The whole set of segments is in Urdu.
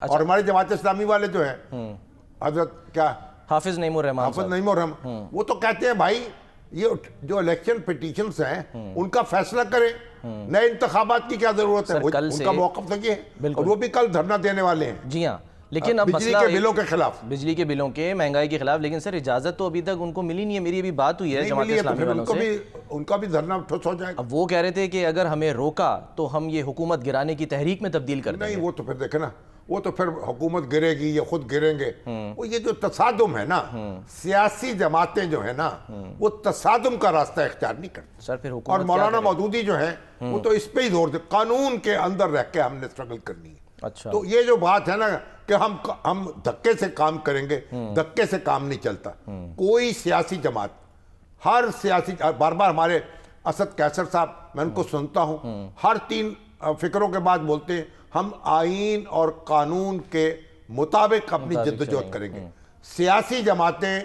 اور ہمارے جماعت اسلامی والے جو ہیں حضرت کیا حافظ نعیم الرحمان وہ تو کہتے ہیں بھائی یہ جو الیکشن پیٹیشنز ہیں ان کا فیصلہ کریں، نئے انتخابات کی کیا ضرورت ہے، ان کا موقف لگے ہے اور وہ بھی کل دھرنا دینے والے ہیں. جی ہاں، لیکن اب بجلی کے بلوں کے خلاف، بجلی کے بلوں کے مہنگائی کے خلاف. لیکن سر اجازت تو ابھی تک ان کو ملی نہیں ہے. میری ابھی بات ہوئی ہے جماعت اسلامی والوں سے، ان کا بھی دھرنا ٹھوس ہو جائے گا. اب وہ کہہ رہے تھے کہ اگر ہمیں روکا تو ہم یہ حکومت گرانے کی تحریک میں تبدیل کر دیں گے. نہیں وہ تو پھر دیکھیں نا، وہ تو پھر حکومت گرے گی یا خود گریں گے. وہ یہ جو تصادم ہے نا، سیاسی جماعتیں جو ہیں نا وہ تصادم کا راستہ اختیار نہیں کرتی. سر پھر اور مولانا مودودی جو ہیں وہ تو اس پہ ہی زور دے، قانون کے اندر رہ کے ہم نے اسٹرگل کرنی ہے. اچھا، تو یہ جو بات ہے نا کہ ہم دھکے سے کام کریں گے، دھکے سے کام نہیں چلتا. کوئی سیاسی جماعت، ہر سیاسی، بار بار ہمارے اسد کیسر صاحب، میں ان کو سنتا ہوں، ہر 3 فکروں کے بعد بولتے ہیں ہم آئین اور قانون کے مطابق اپنی جدوجہد کریں گے. سیاسی جماعتیں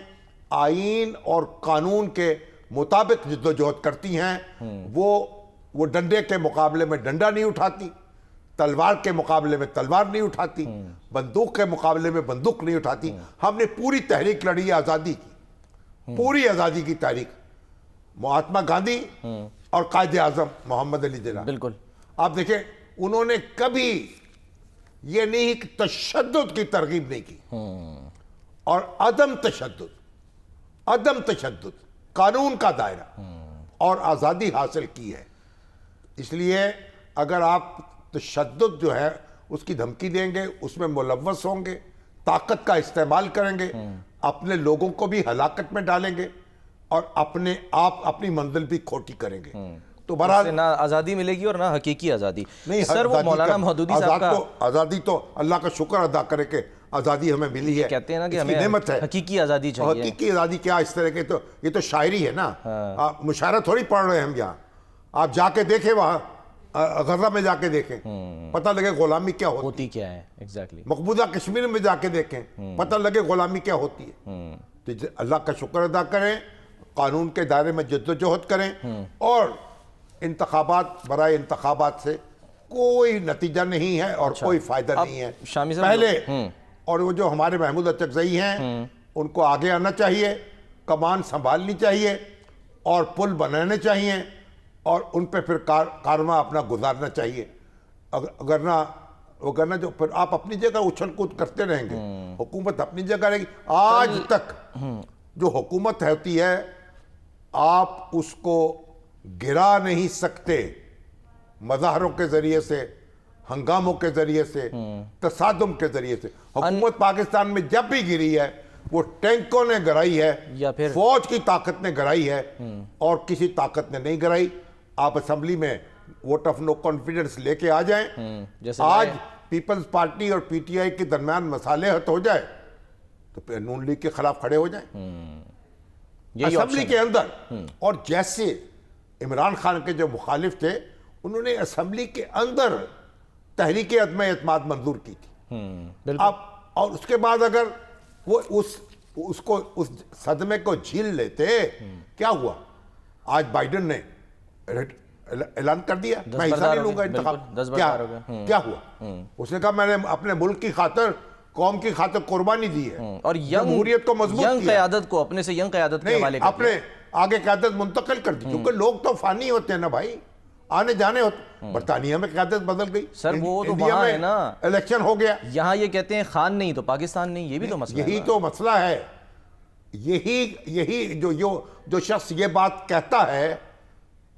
آئین اور قانون کے مطابق جدوجہد کرتی ہیں. وہ ڈنڈے کے مقابلے میں ڈنڈا نہیں اٹھاتی، تلوار کے مقابلے میں تلوار نہیں اٹھاتی، بندوق کے مقابلے میں بندوق نہیں اٹھاتی. ہم نے پوری تحریک لڑی ہے آزادی کی، پوری آزادی کی تحریک. مہاتما گاندھی اور قائد اعظم محمد علی جناح، بالکل آپ دیکھیں انہوں نے کبھی یہ نہیں کہ تشدد کی ترغیب نہیں کی، اور عدم تشدد، قانون کا دائرہ اور آزادی حاصل کی ہے. اس لیے اگر آپ تشدد جو ہے اس کی دھمکی دیں گے، اس میں ملوث ہوں گے، طاقت کا استعمال کریں گے، اپنے لوگوں کو بھی ہلاکت میں ڈالیں گے اور اپنی منزل بھی کھوٹی کریں گے. تو بہرحال نہ آزادی ملے گی اور نہ حقیقی آزادی. نہیں سر وہ مولانا مودودی صاحب کا آزادی تو اللہ کا شکر ادا کرے کہ آزادی ہمیں ملی ہے، کہتے ہیں نا کہ اس کی نعمت ہے. حقیقی آزادی چاہیے. حقیقی آزادی کیا، اس طرح کے تو یہ تو شاعری ہے نا. آپ مشاعرہ تھوڑی پڑھ رہے ہیں ہم یہاں. آپ جا کے دیکھیں وہاں غزہ میں جا کے دیکھیں، پتہ لگے غلامی کیا ہوتی کیا ہے. ایگزیکٹلی مقبوضہ کشمیر میں جا کے دیکھیں، پتہ لگے غلامی کیا ہوتی ہے. تو اللہ کا شکر ادا کریں، قانون کے دائرے میں جدوجہد کریں، اور انتخابات برائے انتخابات سے کوئی نتیجہ نہیں ہے اور کوئی فائدہ نہیں ہے. پہلے اور وہ جو ہمارے محمود اچکزئی ہیں ان کو آگے آنا چاہیے، کمان سنبھالنی چاہیے اور پل بنانے چاہیے، اور ان پہ پھر کارواں اپنا گزارنا چاہیے. اگر جو پھر آپ اپنی جگہ اچھل کود کرتے رہیں گے، حکومت اپنی جگہ رہے گی. آج تک جو حکومت ہوتی ہے آپ اس کو گرا نہیں سکتے، مظاہروں کے ذریعے سے، ہنگاموں کے ذریعے سے، تصادم کے ذریعے سے. حکومت پاکستان میں جب بھی گری ہے وہ ٹینکوں نے گرائی ہے یا پھر فوج کی طاقت نے گرائی ہے، اور کسی طاقت نے نہیں گرائی. آپ اسمبلی میں ووٹ آف نو کانفیڈنس لے کے آ جائیں. آج پیپلز پارٹی اور پی ٹی آئی کے درمیان مصالحت ہو جائے تو پھر نون لیگ کے خلاف کھڑے ہو جائیں اسمبلی کے اندر. اور جیسے عمران خان کے جو مخالف تھے انہوں نے اسمبلی کے اندر تحریک عدم اعتماد منظور کی تھی. اور اس کے بعد اگر وہ اس صدمے کو جھیل لیتے، کیا ہوا؟ آج بائیڈن نے اعلان کر دیا میں حصہ نہیں لوں گا انتخاب. کیا ہوا؟ اس نے کہا میں نے اپنے ملک کی خاطر، قوم کی خاطر قربانی دی ہے اور جمہوریت کو مضبوط کیا. قیادت کو اپنے سے قیادت کے حوالے کر دیا، اپنے آگے قیادت منتقل کر دی. کیونکہ لوگ تو فانی ہوتے ہیں نا بھائی، آنے جانے ہوتے. برطانیہ میں قیادت بدل گئی، سر وہ تو انڈیا وہاں میں ہے نا، الیکشن ہو گیا. یہاں یہ کہتے ہیں خان نہیں تو پاکستان نہیں، یہ بھی تو مسئلہ ہے. یہی تو مسئلہ ہے. یہی جو شخص یہ بات کہتا ہے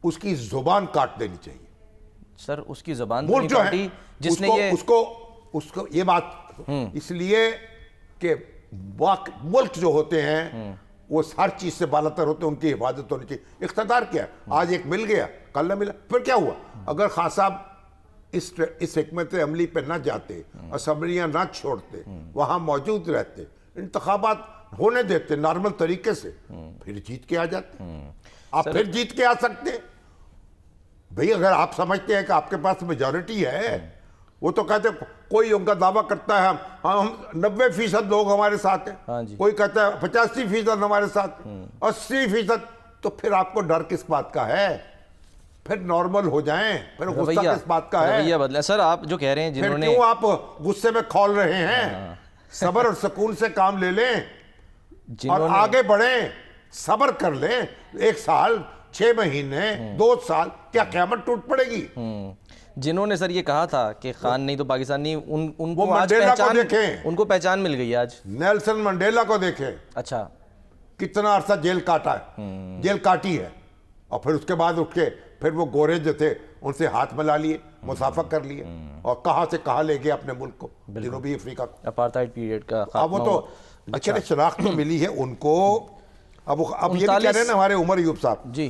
اس کی زبان کاٹ دینی چاہیے. سر اس کی زبان ملک جو ہے جس نے اس کو یہ بات، اس لیے کہ ملک جو ہوتے ہیں وہ ہر چیز سے بالاتر ہوتے ہیں، ان کی حفاظت ہونی چاہیے. اقتدار کیا ہے؟ آج ایک مل گیا، کل نہ ملا، پھر کیا ہوا؟ اگر خان صاحب اس حکمت عملی پہ نہ جاتے، اسمبلیاں نہ چھوڑتے، وہاں موجود رہتے، انتخابات ہونے دیتے نارمل طریقے سے، پھر جیت کے آ جاتے. آپ پھر جیت کے آ سکتے بھئی. اگر آپ سمجھتے ہیں کہ آپ کے پاس میجورٹی ہے، وہ تو کہتے ہیں، کوئی ان کا دعویٰ کرتا ہے ہم 90% لوگ ہمارے ساتھ ہیں، کوئی کہتا ہے 85% ہمارے ساتھ، 80%. تو پھر آپ کو ڈر کس بات کا ہے؟ پھر نارمل ہو جائیں. پھر غصہ کس بات کا ہے؟ رویہ بدلیں. سر آپ جو کہہ رہے ہیں پھر جنہوں نے کیوں آپ غصے میں کھول رہے ہیں؟ صبر اور سکون سے کام لے لیں اور آگے بڑھیں, صبر کر لیں. 1 سال 6 مہینے 2 سال کیا قیامت ٹوٹ پڑے گی؟ جنہوں نے سر یہ کہا تھا کہ خان نہیں تو پاکستان نہیں, ان وہ کو آج منڈیلا کو پہچان, دیکھیں, ان کو پہچان مل گئی آج. نیلسن منڈیلا کو دیکھیں, اچھا کتنا عرصہ جیل کاٹا ہے, جیل کاٹی ہے, اور پھر اس کے بعد اٹھ کے پھر وہ گورے جو تھے ان سے ہاتھ ملا لیے, مسافہ کر لیے, اور کہاں سے کہاں لے گئے اپنے ملک کو, جنوبی افریقہ کو. اپارتھائڈ پیریڈ کا اب وہ تو اچھا شناخت ملی ہے ان کو. اب یہ بھی کہہ رہے ہیں نا ہمارے عمر ایوب صاحب, جی